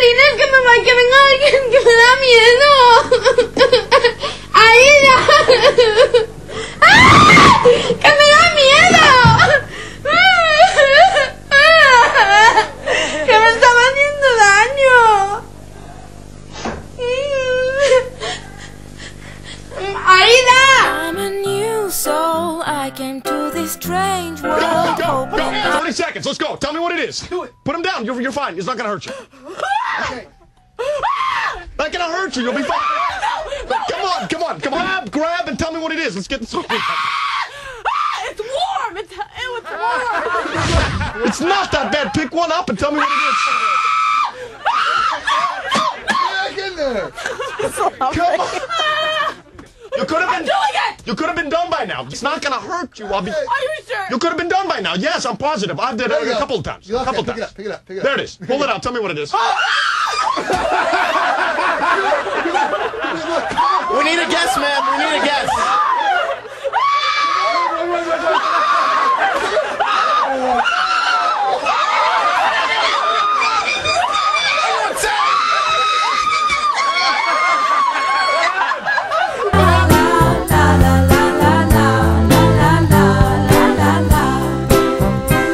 Adelina, que venga alguien, que me da miedo. Aida. ¡Ah! ¡Que me da miedo! ¡Que me estaba haciendo daño! ¡Aida! I'm a new soul. I came to this strange world. Go! 30 seconds. Let's go. Tell me what it is. Do it. Put him down. You're fine. It's not gonna hurt you. Okay. Not gonna hurt you. You'll be fine. Come on. Grab and tell me what it is. Let's get this over with. It's warm. It's warm. It's not that bad. Pick one up and tell me what it is. Get in there. Come on. You could have been. Doing it. You could have been done by now. It's not gonna hurt you. Are you sure? You could have been done by now. Yes, I'm positive. I've done it a couple of times. Okay, Couple pick times. it up. There it is. Pull it out. Tell me what it is.